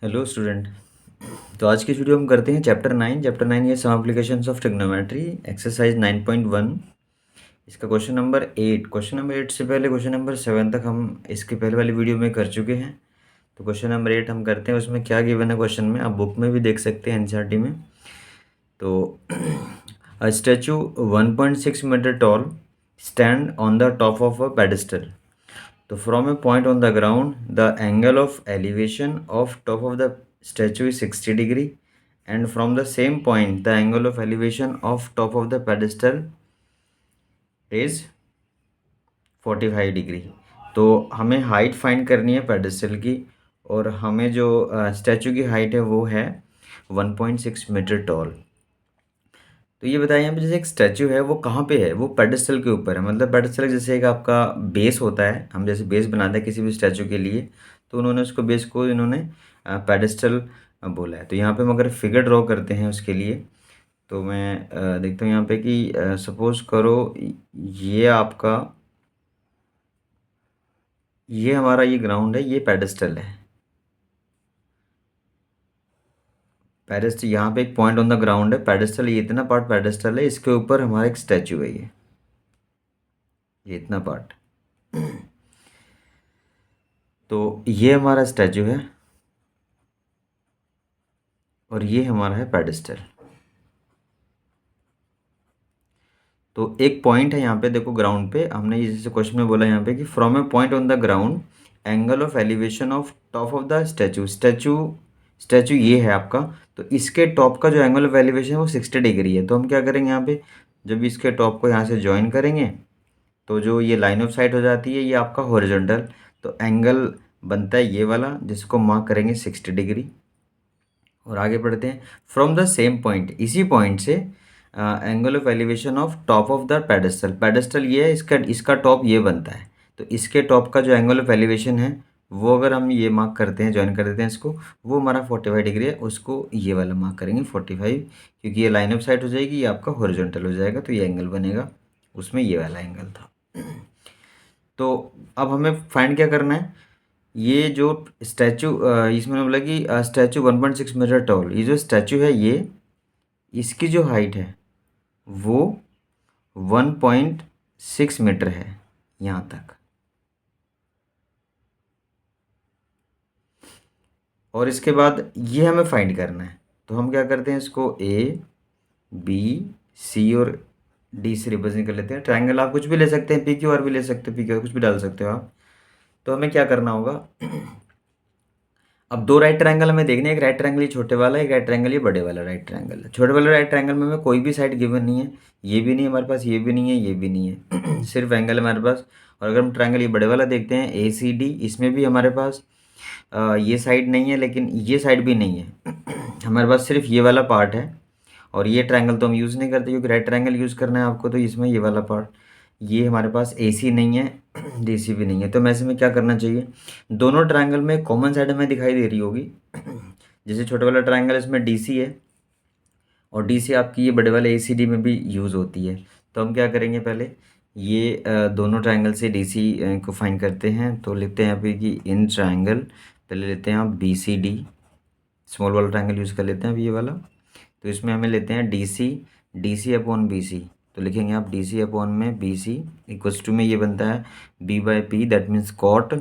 Hello student. तो आज की वीडियो हम करते हैं चैप्टर 9 ये some applications of trigonometry exercise 9.1। इसका क्वेश्चन नंबर 8 से पहले क्वेश्चन नंबर 7 तक हम इसके पहले वाली वीडियो में कर चुके हैं। तो क्वेश्चन नंबर 8 हम करते हैं। उसमें क्या गिवन है क्वेश्चन में, आप बुक में भी देख सकते हैं एनसीईआरटी में। तो a statue 1.6 metre tall stand on the top of a pedestal. तो from a point on the ground, the angle of elevation of top of the statue is 60 degree, and from the same point, the angle of elevation of top of the pedestal is 45 degree. तो हमें height find करनी है pedestal की, और हमें जो statue की height है वो है 1.6 मीटर टॉल। तो ये बताइए यहाँ पे, जैसे एक स्टैचू है वो कहाँ पे है, वो पेडेस्टल के ऊपर है। मतलब पेडेस्टल जैसे एक आपका बेस होता है, हम जैसे बेस बनाते हैं किसी भी स्टैचू के लिए, तो उन्होंने उसको बेस को इन्होंने पेडेस्टल बोला है। तो यहाँ पे हम अगर फिगर ड्रॉ करते हैं उसके लिए, तो मैं देखता हूँ यहाँ पे कि सपोज करो ये आपका, ये हमारा ये ग्राउंड है, ये पेडेस्टल है। पेडेस्टल यहाँ पे एक पॉइंट ऑन द ग्राउंड है, पेडेस्टल ये इतना पार्ट पेडेस्टल है, इसके ऊपर हमारा एक स्टैचू है, ये इतना पार्ट। तो ये हमारा स्टैचू है और ये हमारा है पेडेस्टल। तो एक पॉइंट है यहाँ पे, देखो ग्राउंड पे हमने जैसे क्वेश्चन में बोला यहाँ पे कि from A point on the ground angle of elevation of top of the statue ये है आपका। तो इसके टॉप का जो एंगल ऑफ एलिवेशन है वो 60 डिग्री है। तो हम क्या करेंगे यहाँ पे, जब इसके टॉप को यहाँ से ज्वाइन करेंगे तो जो ये लाइन ऑफ साइट हो जाती है ये आपका हॉरिजॉन्टल। तो एंगल बनता है ये वाला, जिसको मार्क करेंगे 60 डिग्री। और आगे बढ़ते हैं, फ्रॉम द सेम पॉइंट, इसी पॉइंट से angle of elevation of top of the pedestal. Pedestal ये है, इसका इसका टॉप ये बनता है। तो इसके टॉप का जो एंगल ऑफ एलिवेशन है वो अगर हम ये मार्क करते हैं, ज्वाइन कर देते हैं इसको, वो हमारा 45 डिग्री है। उसको ये वाला मार्क करेंगे 45, क्योंकि ये लाइन ऑफ साइट हो जाएगी, ये आपका हॉरिजॉन्टल हो जाएगा। तो ये एंगल बनेगा, उसमें ये वाला एंगल था। तो अब हमें फाइंड क्या करना है, ये जो स्टैचू इसमें बोला कि स्टैचू 1.6 मीटर टॉल, ये जो स्टैचू है ये, इसकी जो हाइट है वो 1.6 मीटर है यहाँ तक। और इसके बाद ये हमें फाइंड करना है। तो हम क्या करते हैं, इसको ए बी सी और डी से रिप्रेजेंट कर लेते हैं। ट्रायंगल आप कुछ भी ले सकते हैं, पी क्यू आर भी ले सकते हैं, पी क्यू आर कुछ भी डाल सकते हो आप। तो हमें क्या करना होगा, अब दो राइट ट्रायंगल हमें देखने हैं। एक राइट ट्रायंगल ये छोटे वाला, एक राइट ट्रायंगल ये बड़े वाला राइट ट्रायंगल है। छोटे वाले राइट ट्रायंगल में हमें कोई भी साइड गिवन नहीं है, ये भी नहीं है हमारे पास, ये भी नहीं है, ये भी नहीं है सिर्फ एंगल हमारे पास। और अगर हम ट्रायंगल ये बड़े वाला देखते हैं ए सी डी, इसमें भी हमारे पास ये साइड नहीं है, लेकिन ये साइड भी नहीं है हमारे पास सिर्फ ये वाला पार्ट है। और ये ट्रायंगल तो हम यूज़ नहीं करते, क्योंकि राइट ट्रायंगल यूज़ करना है आपको, तो इसमें ये वाला पार्ट, ये हमारे पास ए सी नहीं है डी भी नहीं है। तो ऐसे में क्या करना चाहिए, दोनों ट्रायंगल में कॉमन साइड हमें दिखाई दे रही होगी जैसे छोटे वाला ट्रायंगल इसमें डी सी है, और डी सी आपकी ये बड़े वाले ए सी डी में भी यूज़ होती है। तो हम क्या करेंगे, पहले ये दोनों ट्रायंगल से डी सी को फाइंड करते हैं। तो लेते हैं यहाँ पे कि इन ट्रायंगल, पहले लेते हैं आप बी सी डी, स्मॉल वाला ट्रायंगल यूज़ कर लेते हैं अभी ये वाला। तो इसमें हमें लेते हैं D C upon B C. तो लिखेंगे आप डी सी अपॉन में बी सी इक्वल्स टू में ये बनता है B by P, that means cot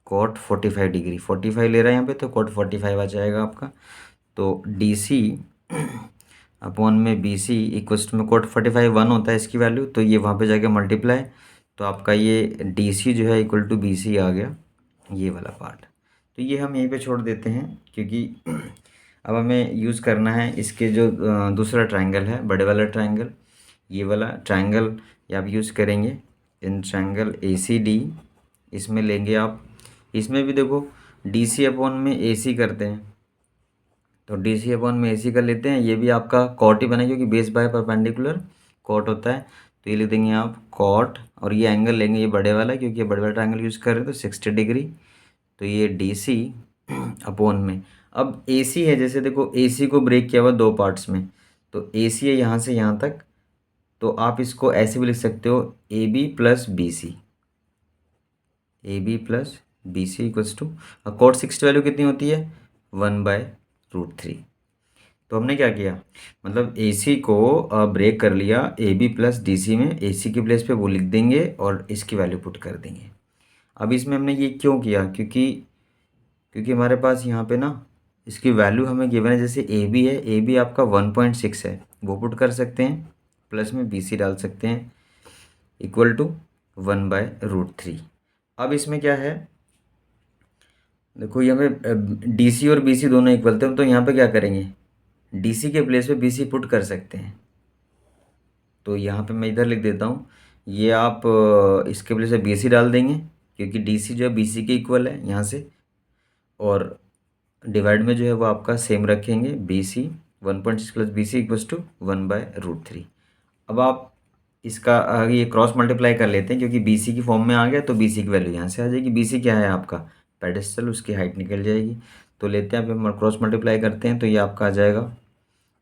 45 degree. 45 ले रहा है यहाँ पे, तो कॉट 45 आ जाएगा आपका। तो डी सी अपॉन में बी सी इक्वल्स टू में कॉट 45 1 होता है इसकी वैल्यू, तो ये वहाँ पे जाके मल्टीप्लाई, तो आपका ये डी सी जो है इक्वल टू बी सी आ गया, ये वाला पार्ट। तो ये हम यहीं पे छोड़ देते हैं, क्योंकि अब हमें यूज़ करना है इसके जो दूसरा ट्रायंगल है, बड़े वाला ट्रायंगल, ये वाला ट्रायंगल ये आप यूज़ करेंगे in triangle A C D. इसमें लेंगे आप, इसमें भी देखो डी सी अपॉन में ए सी करते हैं, तो डी सी अपॉन में ए सी कर लेते हैं। ये भी आपका कॉट ही बना, क्योंकि बेस बाय परपेंडिकुलर कॉट होता है। तो ये लिख देंगे आप कॉट, और ये एंगल लेंगे ये बड़े वाला, क्योंकि ये बड़े वाला ट्रायंगल यूज़ कर रहे हैं, तो 60 डिग्री। तो ये डी सी अपॉन में, अब ए सी है, जैसे देखो ए सी को ब्रेक किया हुआ दो पार्ट्स में, तो ए सी है यहाँ से यहाँ तक। तो आप इसको ऐसे भी लिख सकते हो A B plus B C, A B plus B C equals to, cot 60 value कितनी होती है 1/√3। तो हमने क्या किया, मतलब AC को ब्रेक कर लिया AB प्लस DC में, AC की प्लेस पे वो लिख देंगे और इसकी वैल्यू पुट कर देंगे। अब इसमें हमने ये क्यों किया, क्योंकि हमारे पास यहाँ पे ना इसकी वैल्यू हमें गिवन है, जैसे AB है, AB आपका 1.6 है, वो पुट कर सकते हैं, प्लस में BC डाल सकते हैं, इक्वल टू 1/√3। अब इसमें क्या है, देखो यहाँ पे DC और BC दोनों इक्वल थे, तो यहाँ पे क्या करेंगे, DC के प्लेस पे BC पुट कर सकते हैं। तो यहाँ पे मैं इधर लिख देता हूँ, ये आप इसके प्लेस पे BC डाल देंगे, क्योंकि DC जो है BC के इक्वल है यहाँ से, और डिवाइड में जो है वो आपका सेम रखेंगे, BC 1.6 plus BC equals to 1/√3। अब आप इसका ये क्रॉस मल्टीप्लाई कर लेते हैं, क्योंकि BC की फॉर्म में आ गया तो BC की वैल्यू यहाँ से आ जाएगी। BC क्या है आपका पेडेस्टल, उसकी हाइट निकल जाएगी। तो लेते हैं, अब हम क्रॉस मल्टीप्लाई करते हैं, तो ये आपका आ जाएगा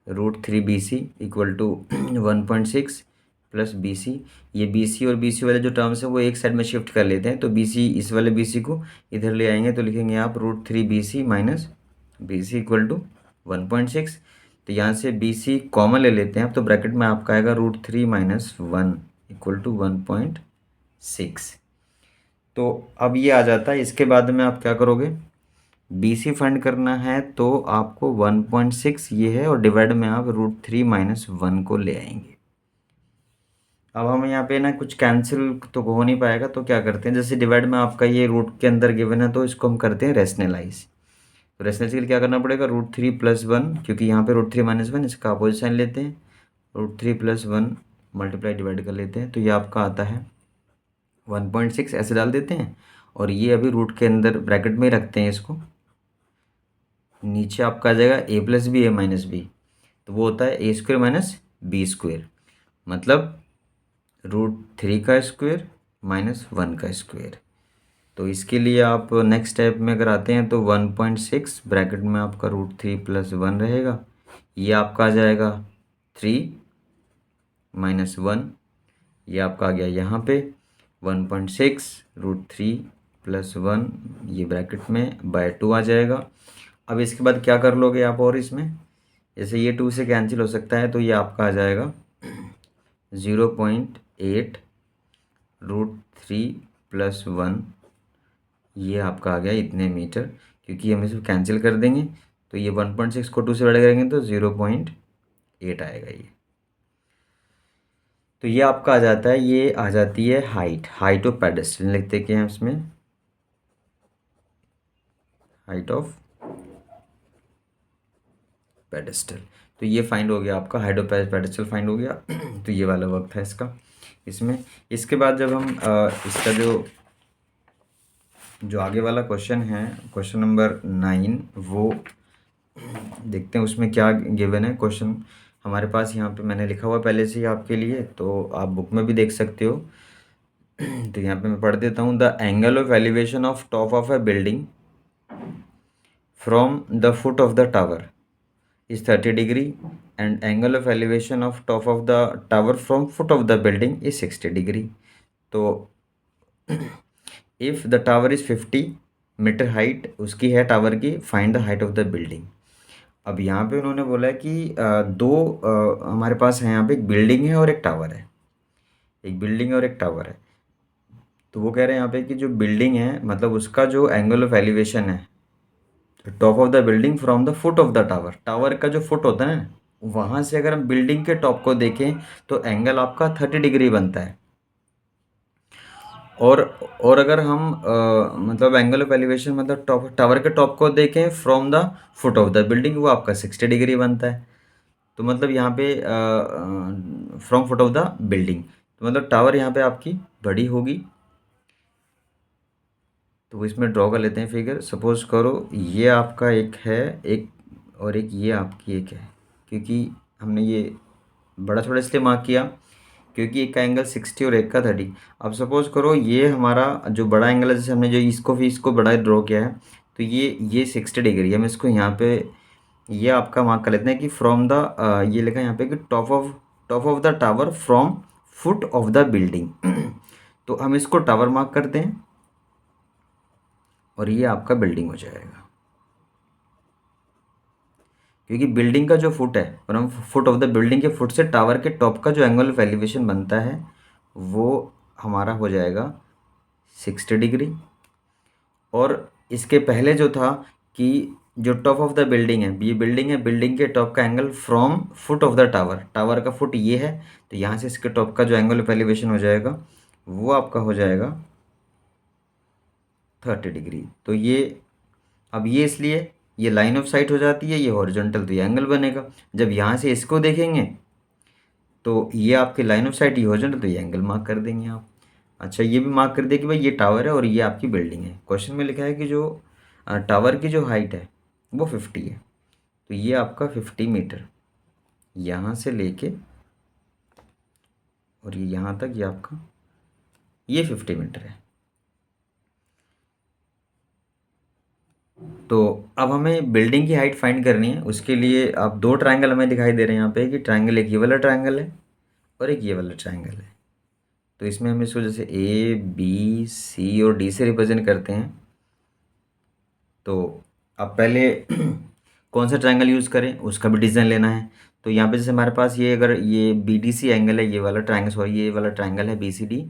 √3BC equal to 1.6 plus BC। ये BC और BC वाले जो टर्म्स हैं वो एक साइड में शिफ्ट कर लेते हैं, तो BC इस वाले BC को इधर ले आएंगे, तो लिखेंगे आप √3BC minus BC equal to 1.6। तो यहाँ से BC कॉमन ले लेते हैं आप, तो ब्रैकेट में आपका आएगा √3 माइनस 1 इक्वल टू 1.6। तो अब ये आ जाता है। इसके बाद में आप क्या करोगे, BC फाइंड करना है, तो आपको 1.6 ये है, और डिवाइड में आप √3 माइनस 1 को ले आएंगे। अब हम यहाँ पे ना कुछ कैंसिल तो हो नहीं पाएगा, तो क्या करते हैं, जैसे डिवाइड में आपका ये रूट के अंदर गिवन है, तो इसको हम करते हैं रेशनलाइज। तो रेशनलाइज के लिए क्या करना पड़ेगा, √3 प्लस 1, क्योंकि यहाँ पे √3 माइनस 1 इसका अपोजिट साइन लेते हैं, √3 प्लस 1 मल्टीप्लाई डिवाइड कर लेते हैं, तो ये आपका आता है 1.6, ऐसे डाल देते हैं। और ये अभी रूट के अंदर ब्रैकेट में ही रखते हैं इसको, नीचे आपका आ जाएगा a plus B a minus B, तो वो होता है a² माइनस b², मतलब √3 का स्क्वायर माइनस 1 का स्क्वायर। तो इसके लिए आप नेक्स्ट स्टेप में अगर आते हैं, तो 1.6 ब्रैकेट में आपका √3 प्लस 1 रहेगा, ये आपका आ जाएगा 3 माइनस 1, ये आपका आ गया यहाँ पे 1.6 √3 प्लस 1, ये ब्रैकेट में /2 आ जाएगा। अब इसके बाद क्या कर लोगे आप, और इसमें जैसे ये 2 से कैंसिल हो सकता है, तो ये आपका आ जाएगा 0.8 √3 प्लस 1, ये आपका आ गया इतने मीटर, क्योंकि हम इसे कैंसिल कर देंगे, तो ये 1.6 को 2 से बड़ा करेंगे तो 0.8 आएगा ये। तो ये आपका आ जाता है, ये आ जाती है हाइट ऑफ पेडेस्टल, लिखते क्या हैं इसमें, हाइट ऑफ पेडेस्टल। तो ये फाइंड हो गया आपका, हाइट ऑफ पेडेस्टल फाइंड हो गया। तो ये वाला वर्क था इसका इसमें। इसके बाद जब हम इसका जो आगे वाला क्वेश्चन है, क्वेश्चन नंबर 9, वो देखते हैं उसमें क्या गिवन है। क्वेश्चन हमारे पास यहाँ पे मैंने लिखा हुआ पहले से ही आपके लिए, तो आप बुक में भी देख सकते हो। तो यहाँ पे मैं पढ़ देता हूँ, the angle of elevation of top of a building from the foot of the tower is 30 degree and angle of elevation of top of the tower from foot of the building is 60 degree. तो if the tower is 50 metre height उसकी है tower की, find the height of the building. अब यहाँ पे उन्होंने बोला है कि हमारे पास है, यहाँ पे एक बिल्डिंग है और एक टावर है, एक बिल्डिंग और एक टावर है। तो वो कह रहे हैं यहाँ पे कि जो बिल्डिंग है, मतलब उसका जो एंगल ऑफ एलिवेशन है top of the building from the foot of the tower, tower का जो फुट होता है ना, वहाँ से अगर हम बिल्डिंग के टॉप को देखें तो एंगल आपका 30 डिग्री बनता है। और अगर हम मतलब एंगल ऑफ एलिवेशन मतलब टॉप टावर के टॉप को देखें from the foot of the building, वो आपका 60 डिग्री बनता है। तो मतलब यहाँ पे from foot of the building, तो मतलब टावर यहाँ पे आपकी बड़ी होगी। तो इसमें ड्रॉ कर लेते हैं फिगर। सपोज करो ये आपका एक है, एक और एक ये आपकी एक है, क्योंकि हमने ये बड़ा थोड़ा इसलिए मार्क किया क्योंकि एक का एंगल 60 और एक का 30। अब सपोज करो ये हमारा जो बड़ा एंगल है, जैसे हमने जो इसको बड़ा ड्रॉ किया है, तो ये 60 डिग्री, हम इसको यहाँ पे ये आपका मार्क कर लेते हैं कि फ्रॉम द ये लिखा है यहाँ पे कि top of the tower from foot of the building. तो हम इसको टावर मार्क करते हैं और ये आपका बिल्डिंग हो जाएगा। क्योंकि बिल्डिंग का जो फुट है, from foot of the building के फुट से टावर के टॉप का जो एंगल ऑफ एलिवेशन बनता है वो हमारा हो जाएगा 60 डिग्री। और इसके पहले जो था कि जो टॉप ऑफ द बिल्डिंग है, ये बिल्डिंग है, बिल्डिंग के टॉप का angle from foot of the tower, tower का फुट ये है, तो यहाँ से इसके टॉप का जो एंगल ऑफ एलिवेशन हो जाएगा वो आपका हो जाएगा 30 डिग्री। तो ये अब ये इसलिए ये लाइन ऑफ साइट हो जाती है, ये हॉरिजॉन्टल, तो ये एंगल बनेगा। जब यहाँ से इसको देखेंगे तो ये आपकी लाइन ऑफ साइट ये हॉरिजॉन्टल, तो ये एंगल मार्क कर देंगे आप। अच्छा, ये भी मार्क कर दिया कि भाई ये टावर है और ये आपकी बिल्डिंग है। क्वेश्चन में लिखा है कि जो टावर की जो हाइट है वो 50 है, तो ये आपका 50 मीटर यहाँ से लेके और ये यहाँ तक, ये आपका ये 50 मीटर है। तो अब हमें बिल्डिंग की हाइट फाइंड करनी है। उसके लिए आप दो ट्रायंगल हमें दिखाई दे रहे हैं यहाँ पे, कि ट्रायंगल एक ये वाला ट्रायंगल है और एक ये वाला ट्रायंगल है। तो इसमें हम इसको जैसे ए बी सी और डी से रिप्रेजेंट करते हैं। तो अब पहले कौन सा ट्रायंगल यूज़ करें उसका भी डिज़ाइन लेना है। तो यहाँ पे जैसे हमारे पास ये, अगर ये बी डी सी एंगल है, ये वाला ट्रायंगल, सॉरी ये वाला ट्रायंगल है बी सी डी,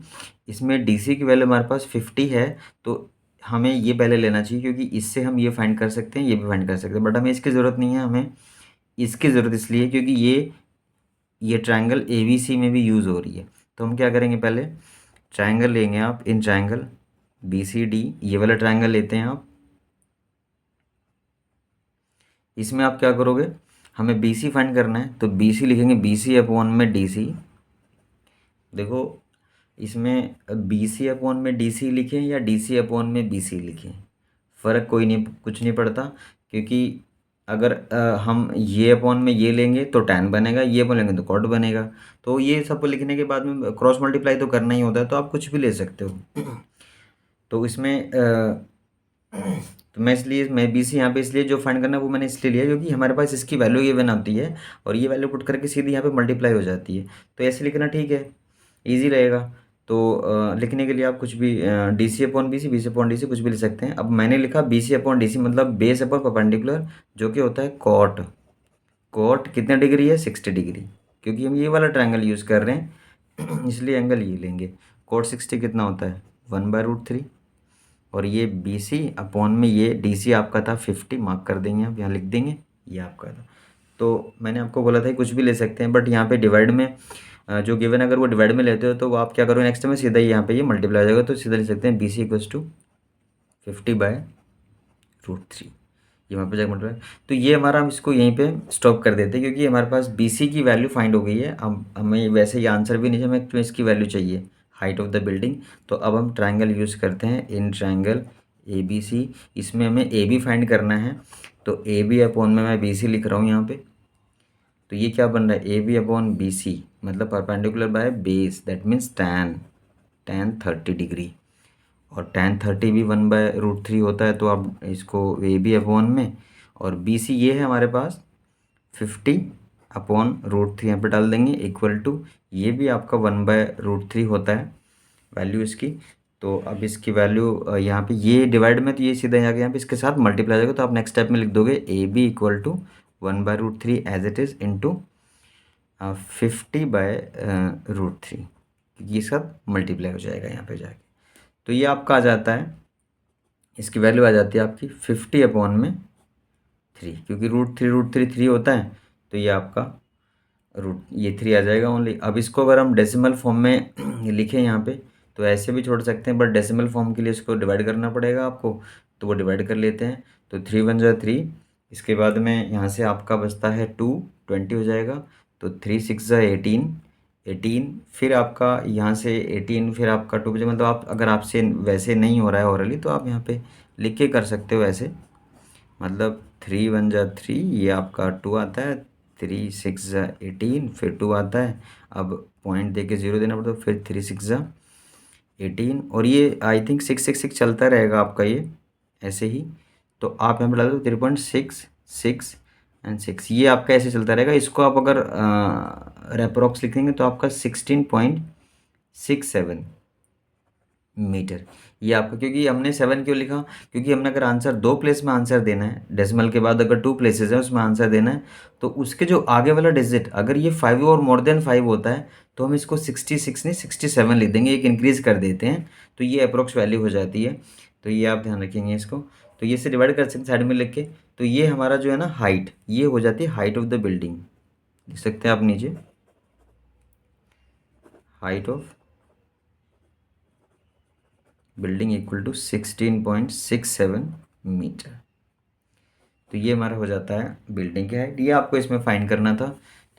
इसमें डी सी की वैल्यू हमारे पास 50 है। तो हमें ये पहले लेना चाहिए, क्योंकि इससे हम ये फाइंड कर सकते हैं, ये भी फाइंड कर सकते हैं, बट हमें इसकी ज़रूरत नहीं है। हमें इसकी ज़रूरत इसलिए क्योंकि ये ट्रायंगल ए बी सी में भी यूज़ हो रही है। तो हम क्या करेंगे, पहले ट्रायंगल लेंगे आप, in triangle B C D, ये वाला ट्रायंगल लेते हैं आप। इसमें आप क्या करोगे, हमें बी सी फाइंड करना है, तो बी सी लिखेंगे बी सी अपॉन में डी सी। देखो इसमें बी सी अपॉन में डी सी लिखें या डी सी अपॉन में बी सी लिखें, फ़र्क कोई नहीं, कुछ नहीं पड़ता। क्योंकि अगर हम ये अपॉन में ये लेंगे तो टैन बनेगा, ये अपॉन लेंगे तो कॉट बनेगा। तो ये सब लिखने के बाद में क्रॉस मल्टीप्लाई तो करना ही होता है, तो आप कुछ भी ले सकते हो। तो इसमें तो मैं बी सी यहाँ पे इसलिए जो फाइंड करना है वो मैंने इसलिए लिया क्योंकि हमारे पास इसकी वैल्यू ये बन आती है और ये वैल्यू पुट करके सीधी यहाँ पे मल्टीप्लाई हो जाती है। तो ऐसे लिखना ठीक है, इजी रहेगा। तो लिखने के लिए आप कुछ भी D C upon B C upon D C कुछ भी लिख सकते हैं। अब मैंने लिखा B C upon D C, मतलब बेस अपॉन परपेंडिकुलर, जो कि होता है कॉट। कॉट कितने डिग्री है, 60 डिग्री, क्योंकि हम ये वाला ट्रायंगल यूज़ कर रहे हैं इसलिए एंगल ये लेंगे। कॉट 60 कितना होता है, 1/√3। और ये बी सी अपॉन में ये डी सी आपका था 50, मार्क कर देंगे आप, यहाँ लिख देंगे ये आपका था। तो मैंने आपको बोला था कुछ भी ले सकते हैं, बट यहाँ पे डिवाइड में जो गिवन, अगर वो डिवाइड में लेते हो तो वो आप क्या करोगे नेक्स्ट में, सीधा यहाँ पे ये मल्टीप्लाई हो जाएगा। तो सीधा लिख सकते हैं बी सी इक्वल्स टू 50/√3, ये वहाँ पे जाकर मल्टीप्लाई। तो ये हमारा, हम इसको यहीं पे स्टॉप कर देते हैं क्योंकि हमारे पास बी सी की वैल्यू फाइंड हो गई है। अब हमें वैसे ये आंसर भी नहीं चाहिए, हमें इसकी वैल्यू चाहिए, हाइट ऑफ द बिल्डिंग। तो अब हम ट्रायंगल यूज़ करते हैं, in triangle A B C. इसमें हमें ए बी फाइंड करना है, तो ए बी अपॉन में मैं बी सी लिख रहा हूँ यहाँ पे। तो ये क्या बन रहा है, A B upon B C, मतलब perpendicular by base, that means tan 30 degree. और tan 30 भी 1/√3 होता है, तो आप इसको ए बी अपॉन में, और बी सी ये है हमारे पास 50/√3 यहाँ पे डाल देंगे, इक्वल टू ये भी आपका 1/√3 होता है वैल्यू इसकी। तो अब इसकी वैल्यू यहाँ पे ये डिवाइड में, तो ये सीधा यहाँ पे इसके साथ मल्टीप्लाई हो जाएगा। तो आप नेक्स्ट स्टेप में लिख दोगे A B equal to 1/√3 as it is into 50/√3, क्योंकि इसके साथ मल्टीप्लाई हो जाएगा यहाँ पे जाके। तो ये आपका आ जाता है, इसकी वैल्यू आ जाती है आपकी 50/3, क्योंकि √3 3 होता है, तो ये आपका ये 3 आ जाएगा ओनली। अब इसको अगर हम डेसिमल फॉर्म में लिखें यहाँ पे, तो ऐसे भी छोड़ सकते हैं, बट डेसिमल फॉर्म के लिए इसको डिवाइड करना पड़ेगा आपको, तो वो डिवाइड कर लेते हैं। तो 3 1 जा 3, इसके बाद में यहाँ से आपका बचता है 2, 20 हो जाएगा। तो 3 6 जा 18, 18 फिर आपका यहाँ से 18, फिर आपका 2 बजे, मतलब आप अगर आपसे वैसे नहीं हो रहा है ओरली, तो आप यहाँ पे लिख के कर सकते हो ऐसे, मतलब 3 1 जा 3, ये आपका 2 आता है, 3 6 जा 18, फिर 2 आता है। अब पॉइंट दे के 0 देना पड़ता है, फिर 3 6 जा 18, और ये आई थिंक 6 6 6 चलता रहेगा आपका ये ऐसे ही। तो आप यहाँ पर डाल दो 3.6 6 एंड 6, ये आपका ऐसे चलता रहेगा। इसको आप अगर रेप्रोक्स लिखेंगे तो आपका 16.67 मीटर। ये आपका, क्योंकि हमने 7 क्यों लिखा, क्योंकि हमने अगर आंसर 2 प्लेस में आंसर देना है, डेसिमल के बाद अगर 2 प्लेसेस है उसमें आंसर देना है, तो उसके जो आगे वाला डिजिट अगर ये 5 और मोर देन 5 होता है तो हम इसको 66 नहीं 67 लिख देंगे, एक इंक्रीज़ कर देते हैं, तो ये अप्रोक्स वैल्यू हो जाती है। तो ये आप ध्यान रखेंगे इसको। तो ये से डिवाइड कर सकते हैं साइड में लिख के। तो ये हमारा जो है ना हाइट, ये हो जाती है हाइट ऑफ द बिल्डिंग, लिख सकते हैं आप नीचे, height of building equal to 16.67 metre. तो ये हमारा हो जाता है बिल्डिंग की हाइट। ये आपको इसमें फाइंड करना था।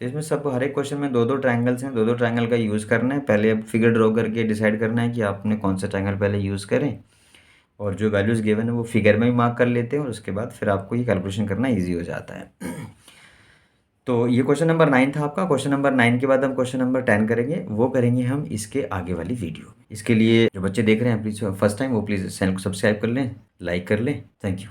तो इसमें सब हर एक क्वेश्चन में दो दो ट्रायंगल्स हैं, दो दो ट्रायंगल का यूज़ करना है। पहले अब फिगर ड्रॉ करके डिसाइड करना है कि आपने कौन सा ट्रायंगल पहले यूज़ करें, और जो वैल्यूज़ गिवन है वो फिगर में भी मार्क कर लेते हैं, और उसके बाद फिर आपको ये कैलकुलेशन करना ईजी हो जाता है। तो ये क्वेश्चन नंबर 9 था आपका। क्वेश्चन नंबर 9 के बाद हम क्वेश्चन नंबर 10 करेंगे, वो करेंगे हम इसके आगे वाली वीडियो। इसके लिए जो बच्चे देख रहे हैं प्लीज़ फर्स्ट टाइम, वो प्लीज़ चैनल को सब्सक्राइब कर लें, लाइक कर लें। Thank you.